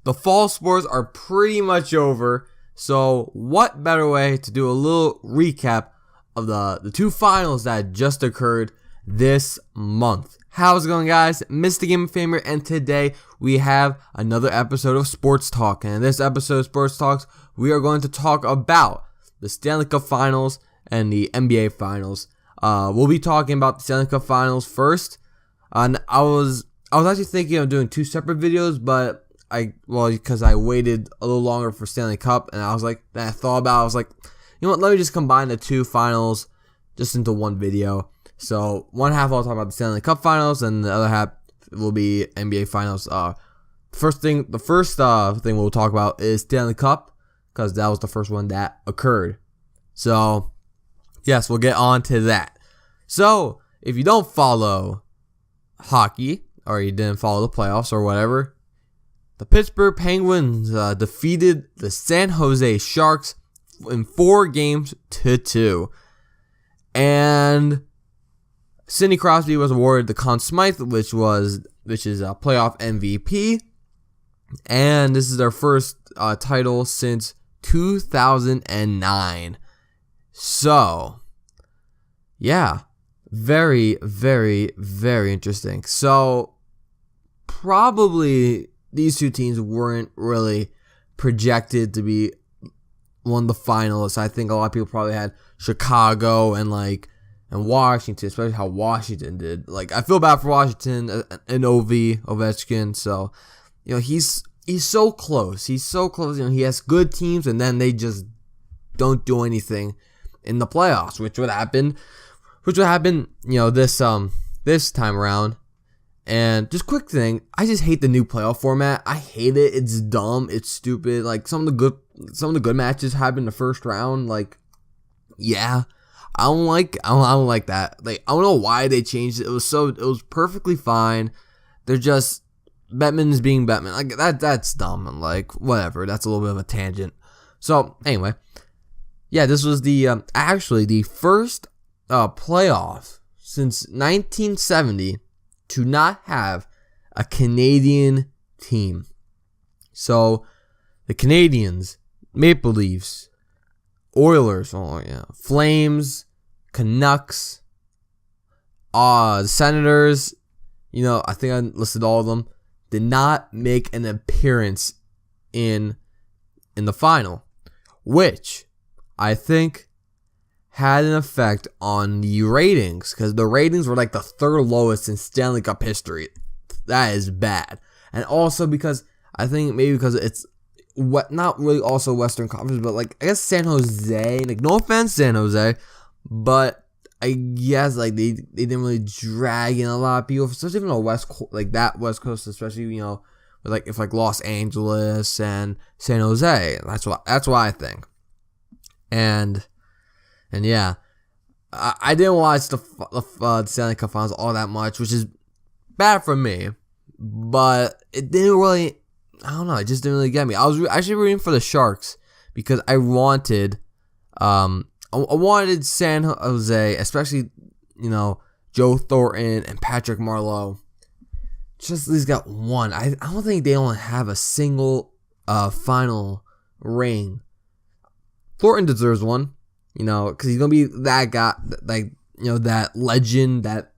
the fall sports are pretty much over. So what better way to do a little recap of the two finals that just occurred this month. How's it going, guys? Mr. Game Famer, and today we have another episode of Sports Talk. And in this episode of Sports Talks, we are going to talk about the Stanley Cup Finals and the NBA Finals. We'll be talking about the Stanley Cup Finals first. And I was actually thinking of doing two separate videos, but because I waited a little longer for Stanley Cup, and I was like, then I thought about it, I was like, you know what, let me just combine the two finals just into one video. So one half I'll talk about the Stanley Cup Finals, and the other half will be NBA Finals. The first thing we'll talk about is Stanley Cup, because that was the first one that occurred. So yes, we'll get on to that. So if you don't follow hockey, or you didn't follow the playoffs or whatever, the Pittsburgh Penguins defeated the San Jose Sharks in 4-2, and Sidney Crosby was awarded the Conn Smythe, which is a playoff MVP, and this is their first title since 2009. So, yeah, very, very, very interesting. So, probably these two teams weren't really projected to be one of the finalists. I think a lot of people probably had Chicago and Washington, especially how Washington did. Like, I feel bad for Washington and Ovechkin. So, you know, he's so close. He's so close. You know, he has good teams, and then they just don't do anything in the playoffs, which would happen. You know, this time around. And just quick thing, I just hate the new playoff format. I hate it. It's dumb. It's stupid. Like, some of the good matches happen in the first round. Like, yeah. I don't like that. Like, I don't know why they changed it. It was perfectly fine. They're just, Bettman is being Bettman. Like, that's dumb. And like, whatever. That's a little bit of a tangent. So, anyway. Yeah, this was actually the first playoff since 1970 to not have a Canadian team. So, the Canadians, Maple Leafs, Oilers, Flames, Canucks, the Senators, you know, I think I listed all of them, did not make an appearance in the final, which I think had an effect on the ratings, because the ratings were like the third lowest in Stanley Cup history. That is bad. And also because I think maybe because it's not really also Western Conference, but like, I guess San Jose, like, no offense San Jose, but I guess like they didn't really drag in a lot of people, especially from the West Coast, especially, you know, like if like Los Angeles and San Jose. That's why I think. And yeah, I didn't watch the Stanley Cup Finals all that much, which is bad for me. But it didn't really, I don't know, it just didn't really get me. I was actually rooting for the Sharks because I wanted San Jose, especially, you know, Joe Thornton and Patrick Marleau. Just at least got one. I don't think they only have a single final ring. Thornton deserves one. You know, because he's going to be that guy, like, you know, that legend, that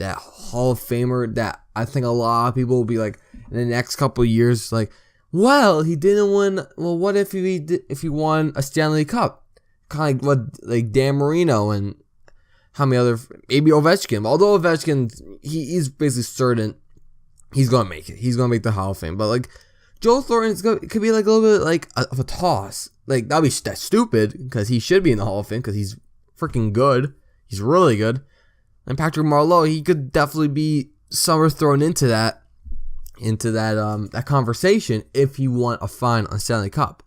Hall of Famer that I think a lot of people will be like, in the next couple of years, like, well, he didn't win. Well, what if he won a Stanley Cup? Kind of like Dan Marino and how many other, maybe Ovechkin. Although Ovechkin, he's basically certain he's going to make it. He's going to make the Hall of Fame. But like, Joe Thornton, it could be like a little bit like of a toss. Like, that's stupid, because he should be in the Hall of Fame, because he's freaking good. He's really good. And Patrick Marleau, he could definitely be somewhere thrown into that conversation if he won a final on Stanley Cup.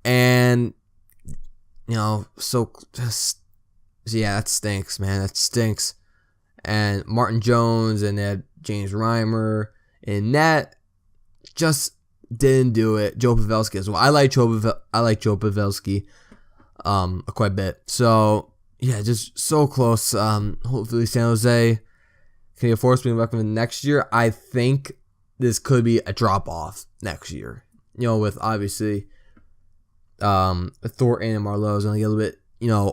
And, you know, yeah, that stinks, man. That stinks. And Martin Jones and they had James Reimer in net. Just didn't do it. Joe Pavelski as well. I like Joe Pavelski quite a bit. So yeah, just so close. Hopefully San Jose can afford to be back next year. I think this could be a drop off next year. With obviously Thornton and Marlowe's going to get a little bit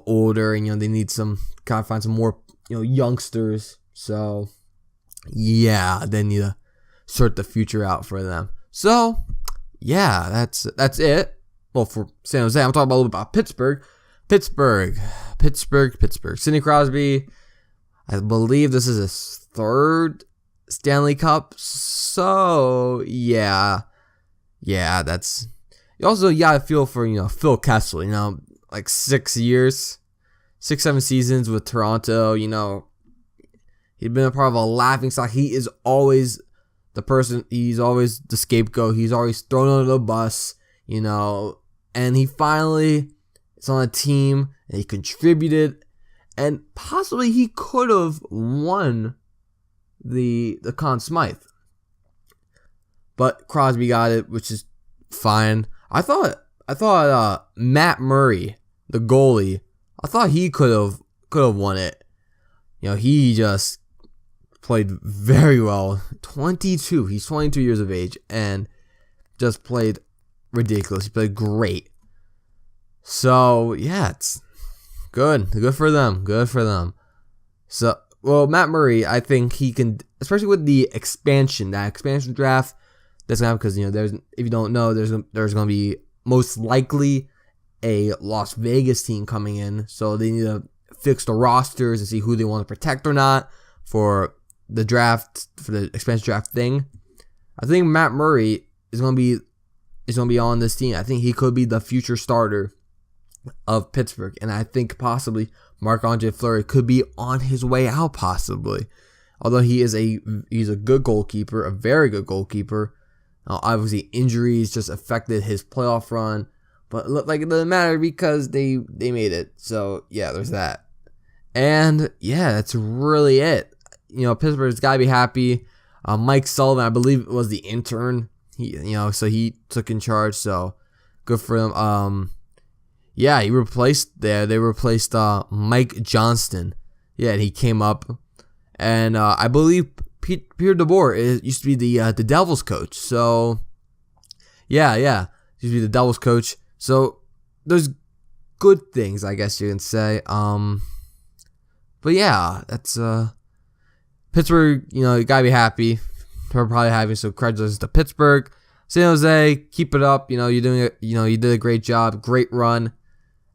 older, and they need some kind of find some more youngsters. So yeah, they need to sort the future out for them. So yeah, that's it. Well, for San Jose, I'm talking about a little bit about Pittsburgh. Sidney Crosby, I believe this is his third Stanley Cup. So yeah, that's. Also, I feel for Phil Kessel. Like 6 7 seasons with Toronto. He'd been a part of a laughing stock. He is always the person. He's always the scapegoat. He's always thrown under the bus. And he finally is on a team, and he contributed, and possibly he could have won the Conn Smythe. But Crosby got it, which is fine. I thought Matt Murray, the goalie, I thought he could have won it. He just played very well. 22. He's 22 years of age and just played ridiculous. He played great. So yeah, it's good. Good for them. So Matt Murray, I think he can, especially with the expansion draft that's gonna happen, because there's, if you don't know, there's gonna be most likely a Las Vegas team coming in, so they need to fix the rosters and see who they want to protect or not for the draft, for the expansion draft thing. I think Matt Murray is gonna be on this team. I think he could be the future starter of Pittsburgh, and I think possibly Marc-Andre Fleury could be on his way out, possibly. Although he's a good goalkeeper, a very good goalkeeper. Obviously, injuries just affected his playoff run, but it looked like it doesn't matter because they made it. So yeah, there's that. And yeah, that's really it. Pittsburgh's got to be happy. Mike Sullivan, I believe it was the intern. So he took in charge. So good for him. Yeah, they replaced Mike Johnston. Yeah, and he came up, and I believe Peter DeBoer used to be the Devils coach. So yeah, used to be the Devils coach. So there's good things, I guess you can say. But yeah, that's Pittsburgh. You gotta be happy. They're probably happy. So congratulations to Pittsburgh. San Jose, keep it up. You're doing it. You did a great job, great run.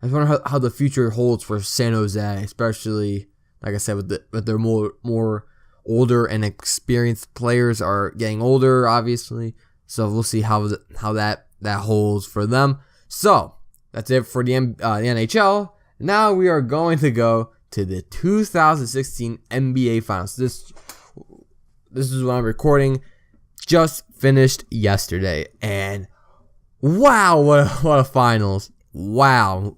I just wonder how the future holds for San Jose, especially like I said with their more older and experienced players are getting older, obviously. So we'll see how that holds for them. So that's it for the NHL. Now we are going to go to the 2016 NBA Finals. This is what I'm recording. Just finished yesterday, and wow, what a finals! Wow,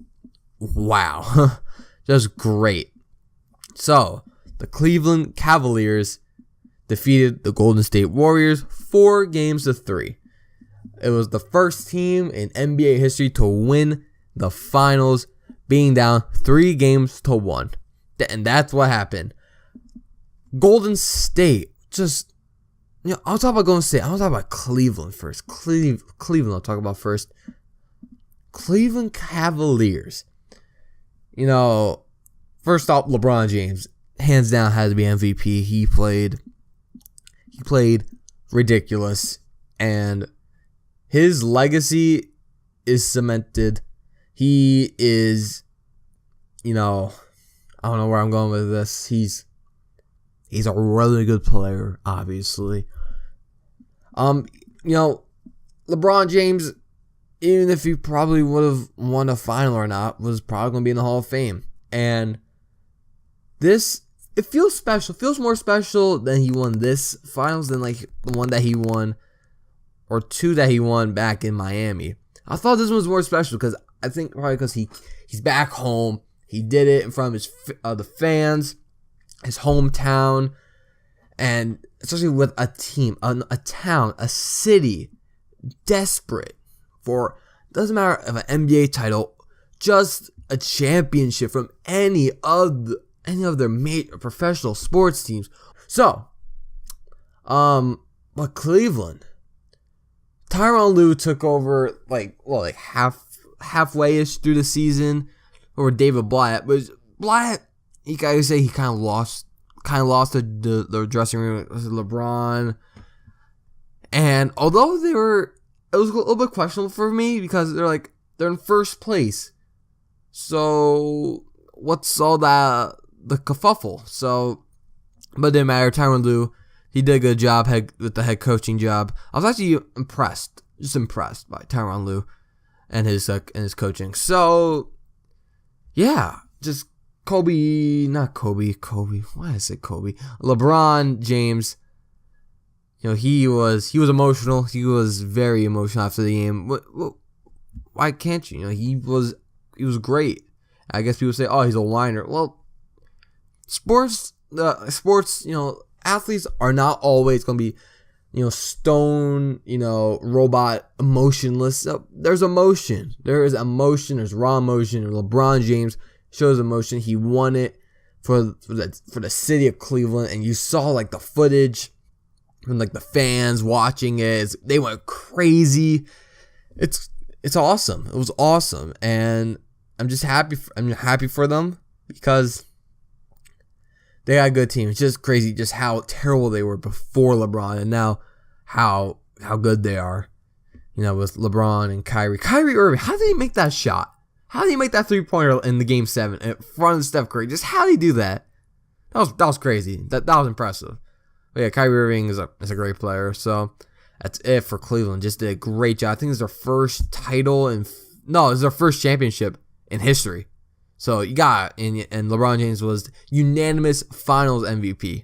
just great. So the Cleveland Cavaliers defeated the Golden State Warriors 4-3. It was the first team in NBA history to win the finals, being down 3-1. And that's what happened. Golden State, just, I'll talk about Golden State. I'll talk about Cleveland first. Cleveland I'll talk about first. Cleveland Cavaliers. First off, LeBron James, hands down, has to be MVP. He played ridiculous, and his legacy is cemented. He is, I don't know where I'm going with this. He's a really good player, obviously. LeBron James, even if he probably would have won a final or not, was probably going to be in the Hall of Fame. And it feels special. It feels more special than he won this finals than like the one that he won or two that he won back in Miami. I thought this one was more special because I think probably because he's back home. He did it in front of the fans, his hometown, and especially with a team, a town, a city desperate for, doesn't matter if an NBA title, just a championship from any of their major professional sports teams. So, But Cleveland, Tyronn Lue took over halfway-ish through the season over David Blatt. But Blatt, you gotta say he kind of lost the dressing room with LeBron. And although it was a little bit questionable for me because they're in first place. So what's all the kerfuffle? So, but it didn't matter. Tyronn Lue, he did a good job with the head coaching job. I was actually impressed by Tyronn Lue and his coaching. So, yeah, just Kobe. Why did I say Kobe? LeBron James. He was emotional. He was very emotional after the game. Why can't you? He was great. I guess people say, "Oh, he's a whiner." Well, sports. Athletes are not always going to be, stone, robot, emotionless. There's emotion. There is emotion. There's raw emotion. And LeBron James shows emotion. He won it for the city of Cleveland, and you saw the footage from the fans watching it. They went crazy. It's awesome. It was awesome, and I'm just happy. I'm happy for them because they got a good team. It's just crazy just how terrible they were before LeBron and now how good they are. With LeBron and Kyrie. Kyrie Irving, how did he make that shot? How did he make that 3-pointer in the Game 7 in front of Steph Curry? Just how did he do that? That was crazy. That was impressive. But yeah, Kyrie Irving is a great player. So that's it for Cleveland. Just did a great job. I think it's their first title it's their first championship in history. So you got and LeBron James was unanimous Finals MVP,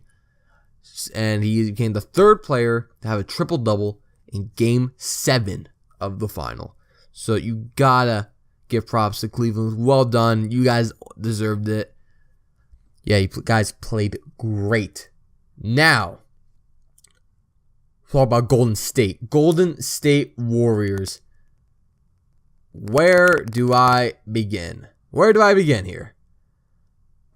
and he became the third player to have a triple-double in Game 7 of the final. So you gotta give props to Cleveland. Well done, you guys deserved it. Yeah, you guys played great. Now, talk about Golden State. Golden State Warriors. Where do I begin? Where do I begin here?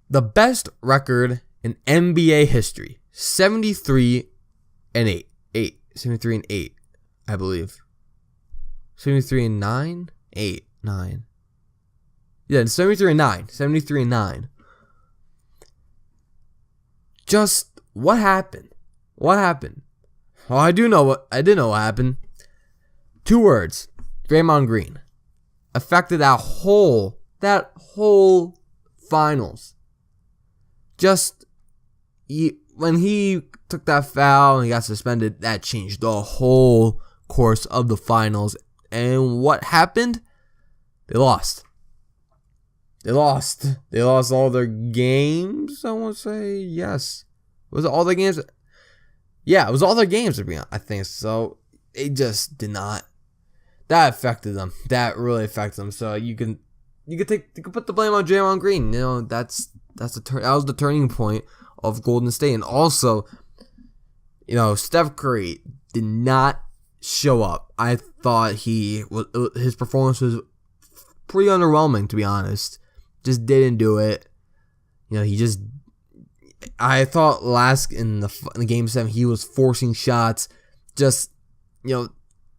The best record in NBA history. 73-8. 73-8, I believe. 73-9? 8, 9. Yeah, 73-9. 73-9. Just what happened? What happened? Well, I did know what happened. 2 words. Draymond Green. Affected that whole finals. Just when he took that foul and he got suspended, that changed the whole course of the finals. And what happened? They lost. They lost all their games, I want to say. Yes. Was it all their games? Yeah, it was all their games, I think. So, it just did not. That affected them. That really affected them. So, you can put the blame on Draymond Green. That was the turning point of Golden State. And also, Steph Curry did not show up. I thought his performance was pretty underwhelming, to be honest. Just didn't do it. I thought in the Game 7 he was forcing shots. Just,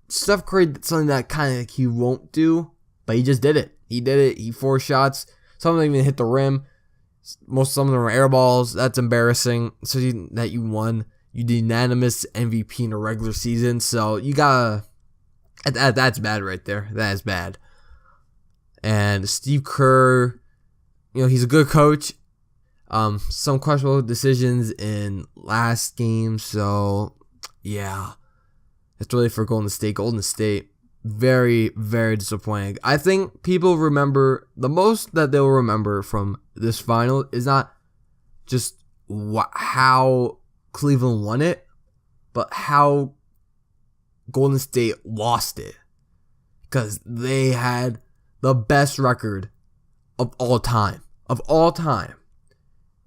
Steph Curry did something that kind of he won't do, but he just did it. He did it. He forced shots. Some of them even hit the rim. Some of them were air balls. That's embarrassing. So that you won. You did unanimous MVP in the regular season. So you gotta. That's bad right there. That is bad. And Steve Kerr, he's a good coach. Some questionable decisions in last game. So yeah, it's really for Golden State. Golden State, very, very disappointing. I think people remember the most that they'll remember from this final is not just how Cleveland won it, but how Golden State lost it, because they had the best record of all time,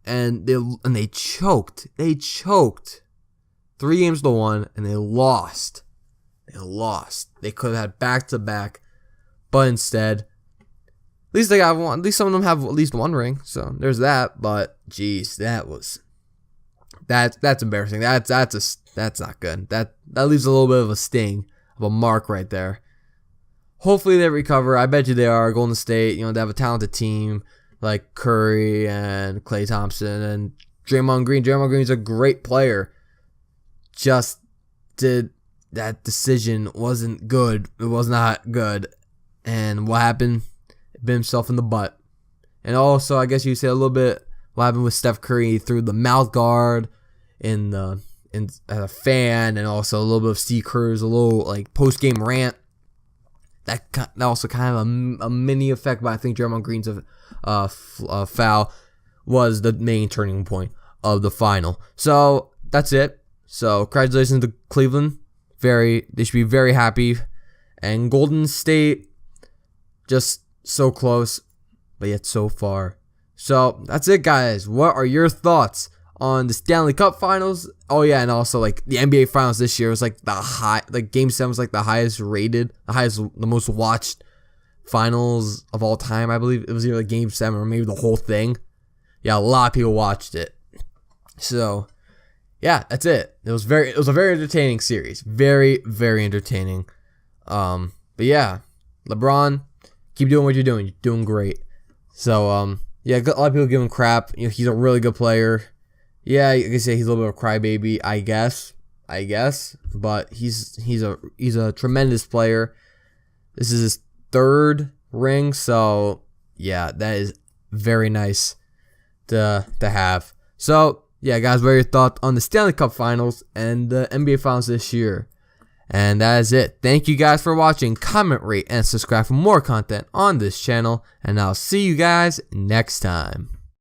and they choked. 3 games to 1, and they lost. They could have had back-to-back, but instead, at least they got one. At least some of them have at least 1 ring. So there's that. But geez, that was That's embarrassing. That's not good. That leaves a little bit of a sting, of a mark right there. Hopefully they recover. I bet you they are. Golden State, they have a talented team like Curry and Klay Thompson and Draymond Green. Draymond Green's a great player. Just that decision wasn't good. It was not good. And what happened? It bit himself in the butt. And also, I guess you say a little bit what happened with Steph Curry. He threw the mouth guard at a fan, and also a little bit of Steve Kerr's a little like post game rant. That also kind of a mini effect, but I think Draymond Green's foul was the main turning point of the final. So that's it. So congratulations to Cleveland. They should be very happy. And Golden State, just so close, but yet so far. So that's it, guys. What are your thoughts on the Stanley Cup Finals? Oh yeah, and also like the NBA Finals this year was like Game 7 was like the highest rated, the most watched finals of all time. I believe it was either like Game 7 or maybe the whole thing. Yeah, a lot of people watched it. So yeah, that's it. It was a very entertaining series. Very, very entertaining. But yeah, LeBron, keep doing what you're doing. You're doing great. So yeah, a lot of people give him crap. He's a really good player. Yeah, you can say he's a little bit of a crybaby, I guess. But he's a tremendous player. This is his 3rd ring, so yeah, that is very nice to have. So yeah, guys, what are your thoughts on the Stanley Cup Finals and the NBA Finals this year? And that is it. Thank you guys for watching. Comment, rate, and subscribe for more content on this channel. And I'll see you guys next time.